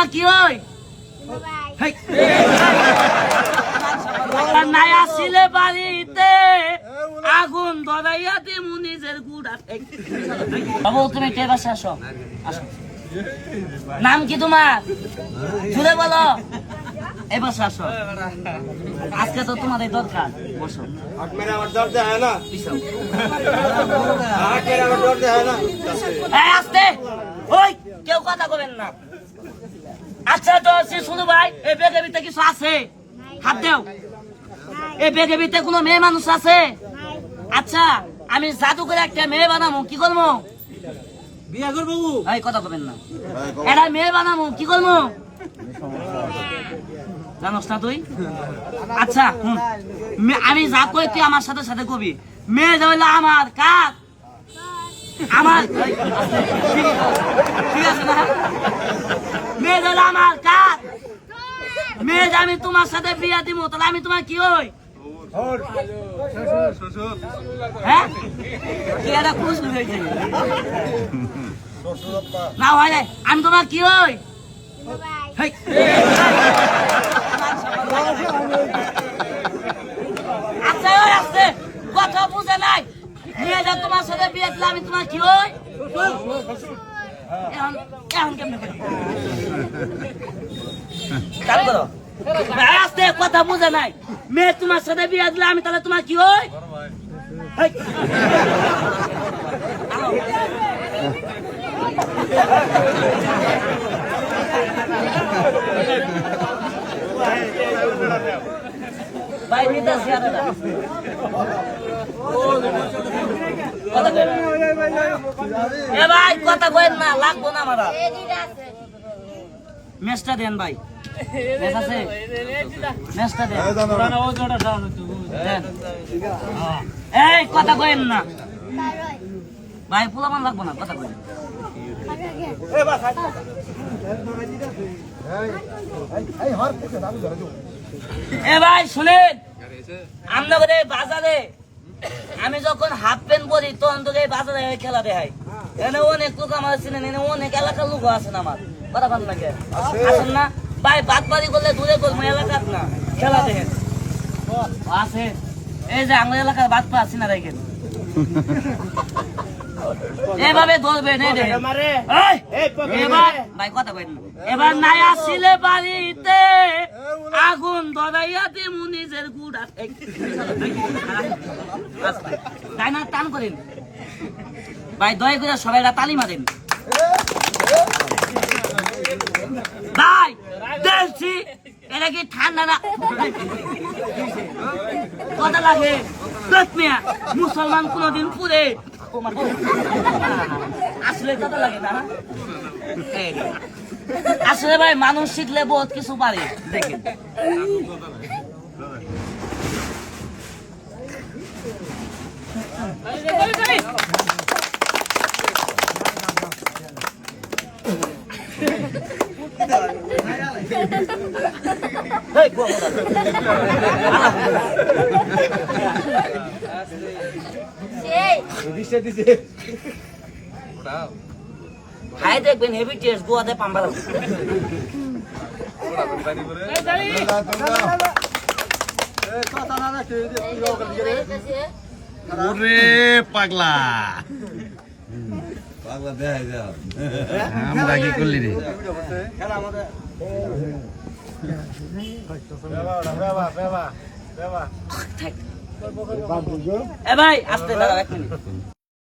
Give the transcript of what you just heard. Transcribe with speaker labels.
Speaker 1: তোমার কি হয় নাই আসিলে বাড়িতে আগুন ধরাইয়া দিমু নিজের গুড়া বাবু তুমি কে বাসে আসো আসো নাম কি তোমার জুড়ে বলো এই বাসে আসো আজকে তো তোমাদের দরকার বসো আসতে ওই কেউ কথা বলেন না আচ্ছা তো শুনু ভাই এই বেগের ভিতরে কিছু আছে হাত দেও এই বেগের ভিতরে কোনো মেয়ে মানুষ আছে আচ্ছা আমি জাদু করে একটা মেয়ে বানাবো কি করবো বিয়া করবো এই কথা বলেন না এটা মেয়ে বানাবো কি করবো জানোস না তুই আচ্ছা আমি যা কই তুই আমার সাথে সাথে কবি মেয়ে হইলো আমার কার আমার ঠিক আছে না মেয়ে হইলো আমার কার মেয়ে আমি তোমার সাথে বিয়া দিব তাহলে আমি তোমার কি হই হ্যাঁ কি একটা খুশ হয়েছে না হয় নাই আমি তোমার কি হই আচ্ছা ওই আসছে কথা বুঝে নাই মেয়েটা তোমার সাথে বিয়ে দিলে আমি তোমার কি হই এখন কেমন কাজ করো আসতে কথা বুঝে নাই মেয়ে তোমার সাথে বিয়ে দিলে আমি তাহলে তোমার কি হই ভাই নিতে ভাই কথা কয়েন না লাগবো না আমার মেসটা দেন ভাই মেস আছে মেসটা দেন এই কথা কয়েন না ভাই পোলামান লাগবো না কথা কয়েন এ ভাই শুনেন আপনাদের বাজারে আমি যখন হাফ প্যান্ট পরি তখন তো বাজারে খেলা দেখাই এনে অনেক লোক আমার চিনেন এনে অনেক এলাকার লোক আছেন আমার কথা পান না আসেন না ভাই বাদ বাড়ি করলে দূরে করবো এলাকার না খেলা দেখেন আছে এই যে আমার এলাকার বাদ পা আছি না দেখেন এভাবে ধরবেন ভাই কথা কই এবার নাই আসিলে বাড়িতে আগুন ধরাইয়া দিমু নিজের গুড়া তাই না টান করেন ভাই দয়া করে সবাই তালি মারেন ভাই দেখছি এটা কি ঠান্ডা না কথা লাগে মুসলমান কোনদিন পুরে আসলে কথা লাগে না আসলে ভাই মানুষ শিখলে বহুত কিছু পারে দেখেন হাই দেখবেন হেভি টেস্ট গোয়াতে পাম্বা
Speaker 2: পাগলা পাগলা দেখাই যাও আমরা কি করলি রে
Speaker 1: এ ভাই আসতে দাঁড়াও 1 মিনিট